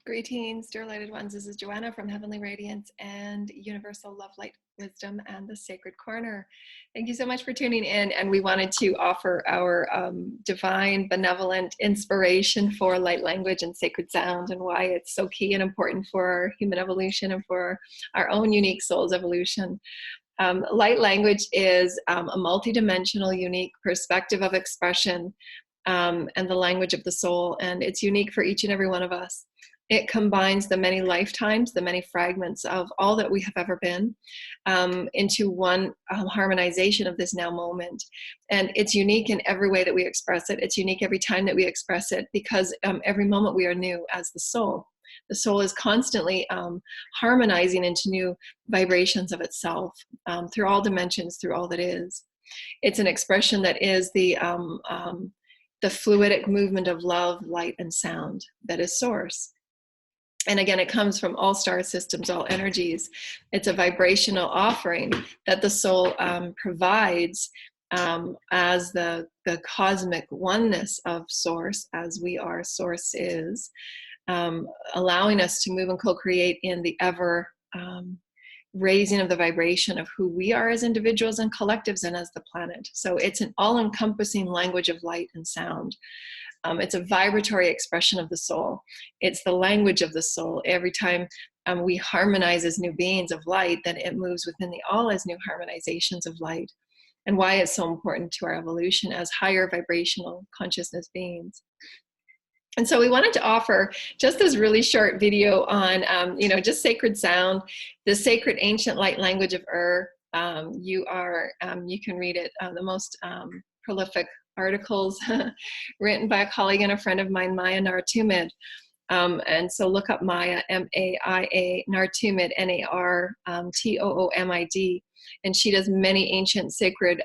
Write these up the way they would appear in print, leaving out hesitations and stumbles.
Greetings, dear lighted ones. This is Joanna from Heavenly Radiance and Universal Love, Light, Wisdom, and the Sacred Corner. Thank you so much for tuning in. And we wanted to offer our divine, benevolent inspiration for light language and sacred sound, and why it's so key and important for our human evolution and for our own unique soul's evolution. Light language is a multidimensional, unique perspective of expression and the language of the soul, and it's unique for each and every one of us. It combines the many lifetimes, the many fragments of all that we have ever been into one harmonization of this now moment. And it's unique in every way that we express it. It's unique every time that we express it, because every moment we are new as the soul. The soul is constantly harmonizing into new vibrations of itself through all dimensions, through all that is. It's an expression that is the fluidic movement of love, light, and sound that is source. And again, it comes from all star systems, all energies. It's a vibrational offering that the soul provides as the cosmic oneness of source, as we are, source is, allowing us to move and co-create in the ever raising of the vibration of who we are as individuals and collectives and as the planet. So it's an all-encompassing language of light and sound. It's a vibratory expression of the soul. It's the language of the soul. Every time we harmonize as new beings of light, then it moves within the all as new harmonizations of light. And why it's so important to our evolution as higher vibrational consciousness beings. And so we wanted to offer just this really short video on, just sacred sound, the sacred ancient light language of you can read it, the most prolific articles written by a colleague and a friend of mine, Maya Nartumid. And so look up Maya, M-A-I-A, Nartumid, N-A-R-T-O-O-M-I-D. And she does many ancient sacred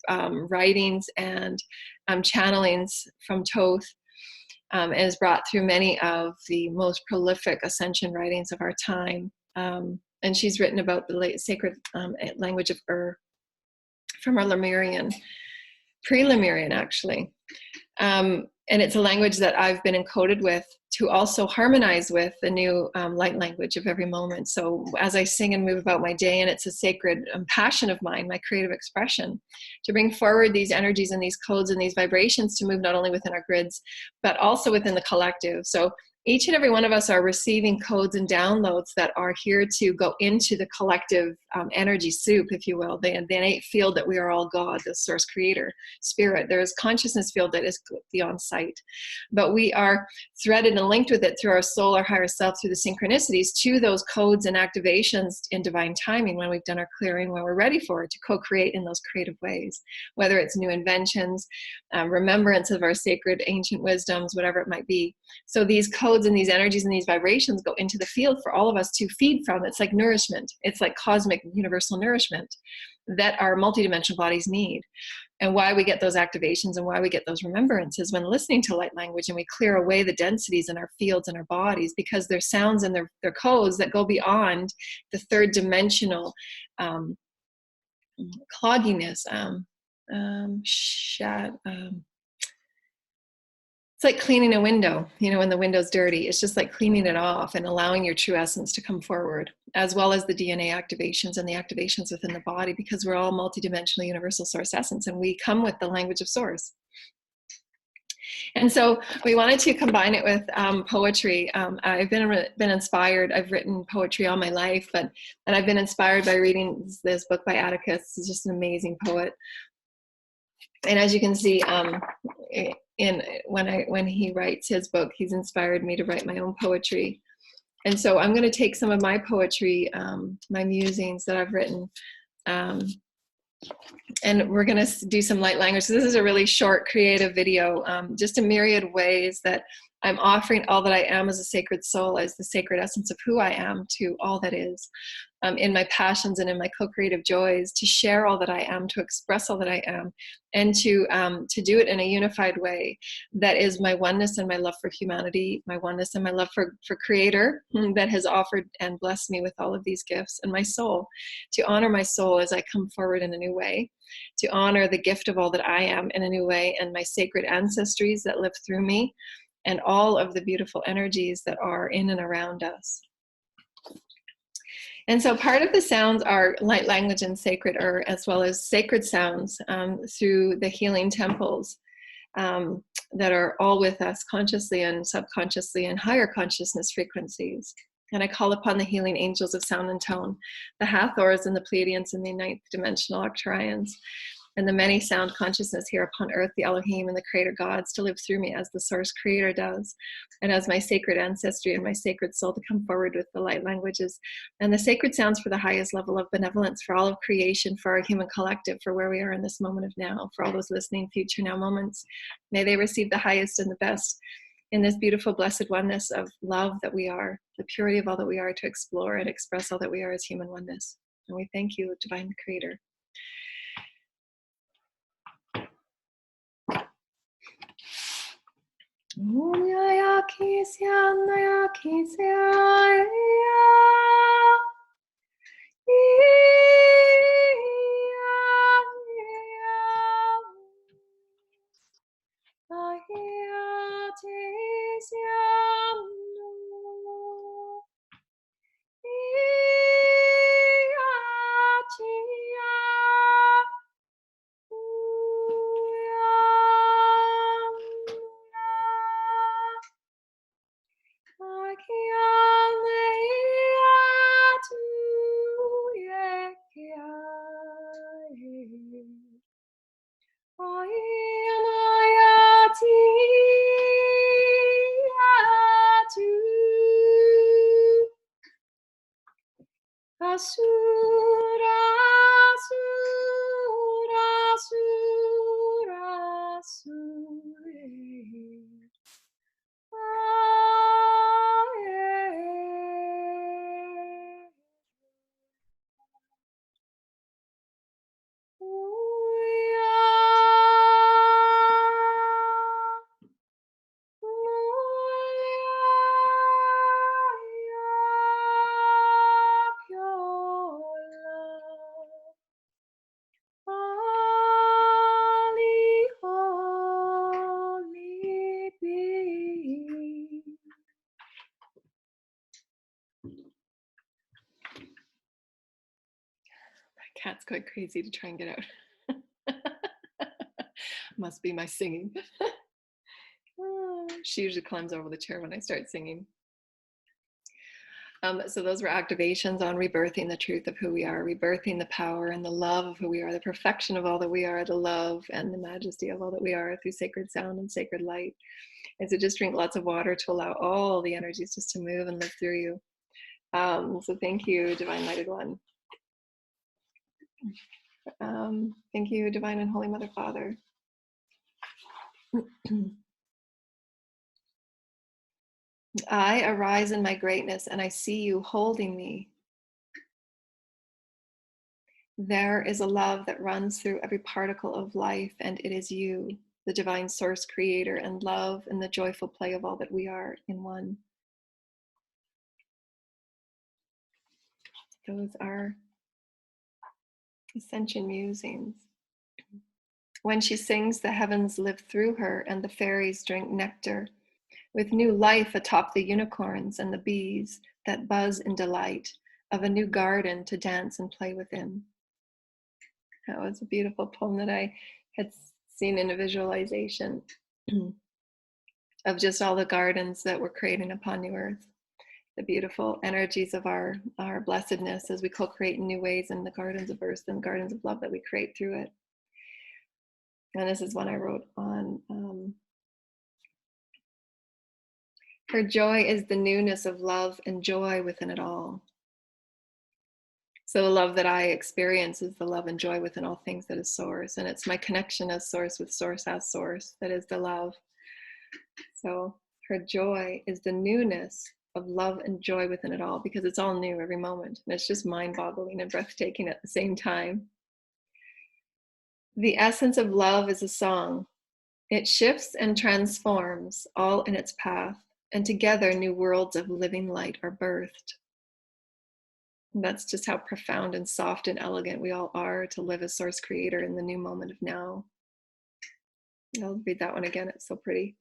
writings and channelings from Thoth. And is brought through many of the most prolific ascension writings of our time. And she's written about the sacred language of from our Lemurian, pre-Lemurian actually. And it's a language that I've been encoded with to also harmonize with the new light language of every moment. So as I sing and move about my day, and it's a sacred passion of mine, my creative expression, to bring forward these energies and these codes and these vibrations to move not only within our grids, but also within the collective. So each and every one of us are receiving codes and downloads that are here to go into the collective energy soup, if you will, the innate field that we are all God, the source creator, spirit. There is consciousness field that is beyond sight. But we are threaded and linked with it through our soul, our higher self, through the synchronicities to those codes and activations in divine timing when we've done our clearing, when we're ready for it to co-create in those creative ways, whether it's new inventions, remembrance of our sacred ancient wisdoms, whatever it might be. So these codes and these energies and these vibrations go into the field for all of us to feed from. It's like nourishment. It's like cosmic universal nourishment that our multidimensional bodies need. And why we get those activations and why we get those remembrances when listening to light language, and we clear away the densities in our fields and our bodies, because there's sounds and their codes that go beyond the third dimensional clogginess, it's like cleaning a window, when the window's dirty. It's just like cleaning it off and allowing your true essence to come forward, as well as the DNA activations and the activations within the body, because we're all multidimensional universal source essence, and we come with the language of source. And so we wanted to combine it with poetry. I've been inspired. I've written poetry all my life, and I've been inspired by reading this book by Atticus. He's just an amazing poet. And as you can see, when he writes his book, he's inspired me to write my own poetry. And so I'm going to take some of my poetry, my musings that I've written, and we're going to do some light language. So this is a really short, creative video, just a myriad ways that I'm offering all that I am as a sacred soul, as the sacred essence of who I am to all that is, in my passions and in my co-creative joys, to share all that I am, to express all that I am, and to do it in a unified way that is my oneness and my love for humanity, my oneness and my love for Creator that has offered and blessed me with all of these gifts, and my soul, to honor my soul as I come forward in a new way, to honor the gift of all that I am in a new way, and my sacred ancestries that live through me, and all of the beautiful energies that are in and around us. And so part of the sounds are light language and sacred, or as well as sacred sounds through the healing temples that are all with us consciously and subconsciously in higher consciousness frequencies. And I call upon the healing angels of sound and tone, the Hathors and the Pleiadians and the ninth dimensional Arcturians, and the many sound consciousness here upon earth, the Elohim and the creator gods, to live through me as the source creator does, and as my sacred ancestry and my sacred soul to come forward with the light languages and the sacred sounds for the highest level of benevolence for all of creation, for our human collective, for where we are in this moment of now, for all those listening future now moments. May they receive the highest and the best in this beautiful blessed oneness of love that we are, the purity of all that we are, to explore and express all that we are as human oneness. And we thank you, divine creator. Cat's going crazy to try and get out. Must be my singing. She usually climbs over the chair when I start singing. So those were activations on rebirthing the truth of who we are, rebirthing the power and the love of who we are, the perfection of all that we are, the love and the majesty of all that we are through sacred sound and sacred light. And so just drink lots of water to allow all the energies just to move and live through you. So thank you, Divine Lighted One. Thank you, Divine and Holy Mother Father. I arise in my greatness and I see you holding me. There is a love that runs through every particle of life, and it is you, the divine source creator, and love and the joyful play of all that we are in one. Those are Ascension musings. When she sings, the heavens live through her, and the fairies drink nectar, with new life atop the unicorns and the bees that buzz in delight of a new garden to dance and play within. That was a beautiful poem that I had seen in a visualization of just all the gardens that we're creating upon New Earth. The beautiful energies of our blessedness as we co-create in new ways in the gardens of earth and the gardens of love that we create through it. And this is one I wrote on. Her joy is the newness of love and joy within it all. So the love that I experience is the love and joy within all things that is source. And it's my connection as source with source as source that is the love. So her joy is the newness of love and joy within it all, because it's all new every moment. And it's just mind-boggling and breathtaking at the same time. The essence of love is a song. It shifts and transforms all in its path, and together new worlds of living light are birthed. And that's just how profound and soft and elegant we all are to live as source creator in the new moment of now. I'll read that one again, it's so pretty.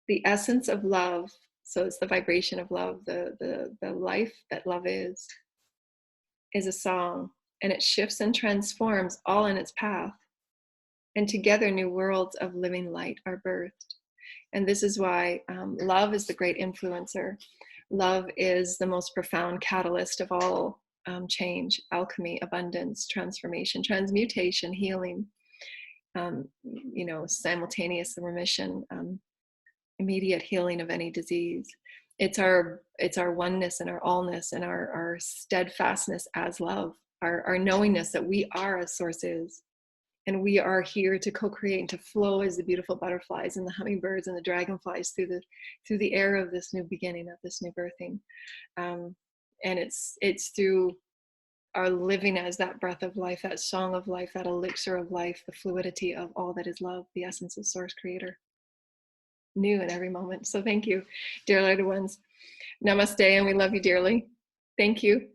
The essence of love, so it's the vibration of love, the life that love is a song, and it shifts and transforms all in its path. And together, new worlds of living light are birthed. And this is why love is the great influencer. Love is the most profound catalyst of all change, alchemy, abundance, transformation, transmutation, healing, simultaneous remission, immediate healing of any disease. It's our oneness and our allness and our steadfastness as love, our knowingness that we are as source is. And we are here to co-create and to flow as the beautiful butterflies and the hummingbirds and the dragonflies through the air of this new beginning, of this new birthing. And it's through our living as that breath of life, that song of life, that elixir of life, the fluidity of all that is love, the essence of source creator, new in every moment. So thank you, dear lighted ones. Namaste, and we love you dearly. Thank you.